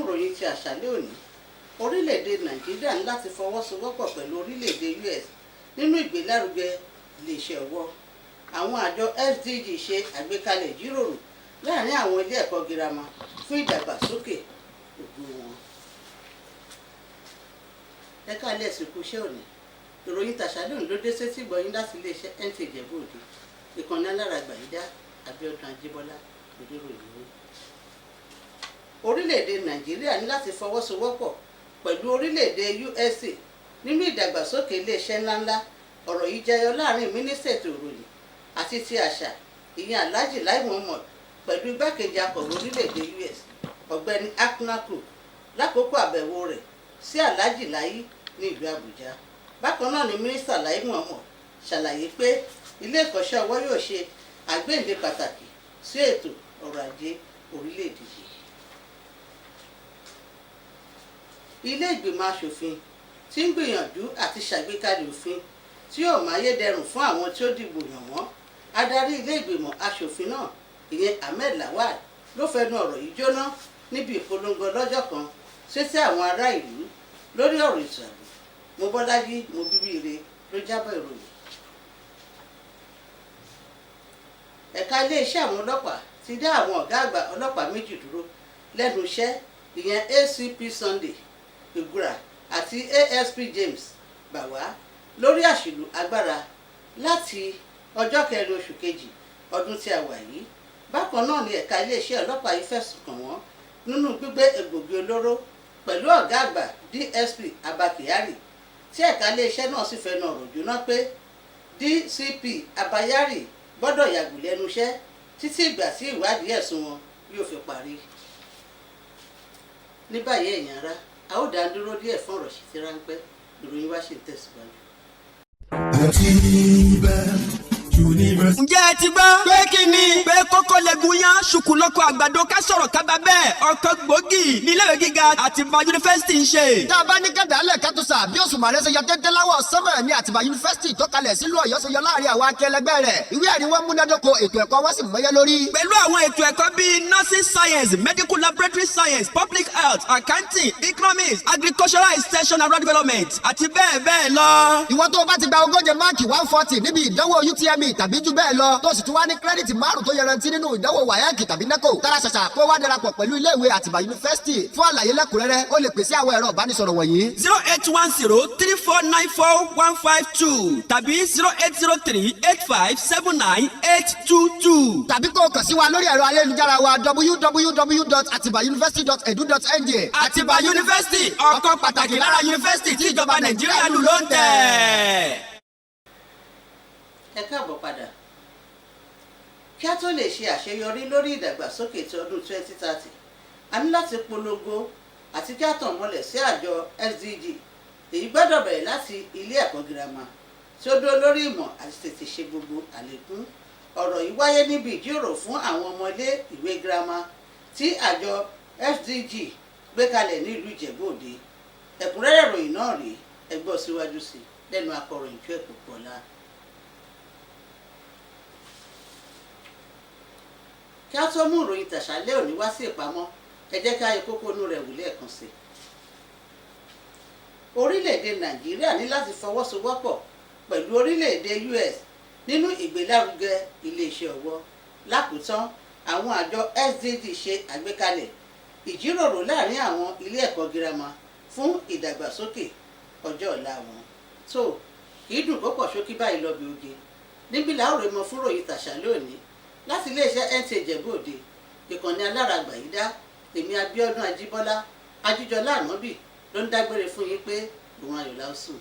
ìròyìn ti àṣálẹ́ òní, orílẹ̀-èdè Nàìjíríà ní láti fọwọ́sowọ́pọ̀ pẹ̀lú orílẹ̀-èdè US nínú ìgbélárugẹ iléeṣẹ́ ọwọ́. Àwọn àjọ SDG ṣe àgbékalẹ̀ ìjíròrò láàrin àwọn ilé ẹ̀kọ́ girama fún ìdàgbàsókè gbogbo wọn. Ẹ̀ka ilé ìsìnkú iṣẹ́ òní, ìròyìn tàṣálẹ́ òní ló dé sétí gbọ̀yìn láti iléeṣẹ́ NTA Ijebu ode. Ìkànnì alárágbà yìí dá Abíọ́dún Ajíbọ́lá lódérò ìlú. Orílẹ̀-èdè Nàìjíríà ní láti fọwọ́sowọ́pọ̀ pẹ̀lú orílẹ̀-èdè USA nínú ìdàgbàsókè iléeṣẹ́ ńláńlá. Ọ̀rọ̀ yìí jẹyọ láàrin mínísítà ètò ìròyìn àti ti àṣà ìyẹn Alhaji Lai Muhammad pẹ̀lú igbákejì akọ̀wé orílẹ̀-èdè US ọ̀gbẹ́ni Aknaku lákòókò àbẹ̀wò rẹ̀ sí Alhaji Lai ní ìlú Àbújá. Bákan náà ni mínísítà Lai Muhammad ṣàlàyé pé ilé ìkọ́ṣẹ́ ọwọ́ yóò ṣe àgbéǹde pàtàkì sí ètò ọrọ̀ ajé orílẹ̀-èdè yìí. Ilé ìgbìmọ̀ aṣòfin tí ń gbìyànjú àti ṣàgbékalẹ̀ òfin tí yóò máyédẹrùn fún àwọn tí ó dìbò yàn wọ́n. Adarí ilé ìgbìmọ̀ aṣòfin náà ìyẹn Ahmed Lawal ló fẹnu ọ̀rọ̀ yìí jóná níbi ìpolongo lọ́jọ́ kan sétí àwọn ará ìlú lórí ọ̀rọ̀ ètò ààbò. Mobọ́lájí Mobíbíire ló jábọ̀ ìròyìn. Ẹ̀ka iléeṣẹ́ àwọn ọlọ́pàá ti dá àwọn ọ̀gá àgbà ọlọ́pàá méjì dúró lẹ́nu iṣẹ́ ìyẹn ACP Sunday Igura àti ASP James Bawa lórí àṣìlò agbára láti ọjọ́ 4 oṣù kejì ọdún tí a wà yìí. Bákan náà ni ẹ̀ka iléeṣẹ́ ọlọ́pàá yìí fẹ̀sùn kàn wọ́n nínú gbígbé egbògi olóró pẹ̀lú ọ̀gá àgbà DSP Abba Kyari tí ẹ̀ka iléeṣẹ́ náà sì fẹnu ọ̀rọ̀ jóná pé DCP Abba Kyari gbọ́dọ̀ yàgò lẹ́nu iṣẹ́ títí ìgbà tí ìwádìí ẹ̀sùn wọn yóò fi parí. Ní báyìí ẹ̀yin ará, a ó dá dúró díẹ̀ fún ọ̀rọ̀ ṣìtì ráńpẹ́. Ìròyìn wa ṣì ń tẹ̀síwájú. Ǹjẹ́ ẹ ti gbọ́ pé kí ni pé kókó legun yan ṣùkú lọ́kọ̀ àgbàdo ká sọ̀rọ̀ kábà bẹ́ẹ̀ ọkọ̀ gbòógì níléèwé gíga Àtìbà yunifásitì ń ṣe. Tá a bá ní kẹ́dàálẹ̀ kẹ́tùsà bí òṣùmà rẹ̀ ṣe yọ tẹ́tẹ́ láwọ̀ sọ́mọ̀ ní Àtìbà yunifásitì tó kalẹ̀ sílùú Ọ̀yọ́ ṣe yọ láàrin àwọn akẹlẹgbẹ́ rẹ̀. Ìwé ẹ̀rí wọn múnádóko ètò ẹ̀kọ́ wọn sì mọ́yẹ́ lórí. Pẹ̀lú àwọn ètò ẹ̀kọ́ bíi nursing science, medical laboratory science, public health, accounting, economics, agricultural extension and rural development àti bẹ́ẹ̀ bẹ́ẹ̀ lọ. Ìwọ tó o bá ti gba ogóje máàkì 140 níbi ìdánwò UTME tàbí jù bẹ́ẹ̀ lọ tó sì tún wá ní kírẹ́dìtì 5 tó yẹrantí nínú ìdánwò WAEC tàbí NECO. Tara ṣàṣà kó wá darapọ̀ pẹ̀lú iléèwé Àtìbà yunifásitì. Fún àlàyé lẹ́kùnrẹ́rẹ́ ó lè pèsè àwọn ẹ̀rọ ìbánisọ̀rọ̀ wọ̀nyí: 08103494152 tàbí 08038579822. Tàbí kó o kàn sí wa lórí ẹ̀rọ ayélujára wa www.atibayuniversity.edu.ng. Àtìbà yunifásitì ọ̀kan pàtàkì lára yunifásitì tí ìjọba Nàìjíríà lù ló ń tẹ̀. Ẹ káàbọ̀ padà. Kí a tó lè ṣe àṣeyọrí lórí ìdàgbàsókè ti ọdún 2030, a ní láti polongo àti kí a tàn mọ́lẹ̀ sí àjọ SDG. Èyí gbọ́dọ̀ bẹ̀rẹ̀ láti ilé ẹ̀kọ́ girama tí ó dúró lórí ìmọ̀ àti tètè ṣe gbogbo àlékún. Ọ̀rọ̀ yìí wáyé níbi ìjíròrò fún àwọn ọmọ ilé ìwé girama tí àjọ SDG gbé kalẹ̀ ní ìlú Ìjẹ̀bú Òde. Ẹ̀kúnrẹ́rẹ́ ìròyìn náà rèé, ẹ gbọ́ síwájú sí lẹ́nu akọ̀ròyìn tó ẹ̀kọ́ pọ̀lá. Kí a tó mú ìròyìn tàṣálẹ́ òní wá sí ìpamọ́, ẹ jẹ́ ká yẹ kókó inú rẹ̀ wò lẹ́ẹ̀kan sí. Orílẹ̀-èdè Nàìjíríà ní láti fọwọ́sowọ́pọ̀ pẹ̀lú orílẹ̀-èdè US nínú ìgbélárugẹ iléeṣẹ́ ọwọ́. Lákòótán, àwọn àjọ SDG ṣe àgbékalẹ̀ ìjíròrò láàrin àwọn ilé ẹ̀kọ́ girama fún ìdàgbàsókè ọjọ́ ọ̀la wọn. Tó kì í dùn kó pọ̀ ṣókí báyìí lọ bí oge. Níbi làárọ̀ mọ fún ìròyìn tàṣálẹ́ òní láti iléeṣẹ́ NTA Ijebu ode, ìkànnì alárágbà yìí dá èmi Abíọ́dún Ajíbọ́lá Ajíjọlá Ànábì ló ń dágbére fún yín pé òun ayọ̀ la ó sùn.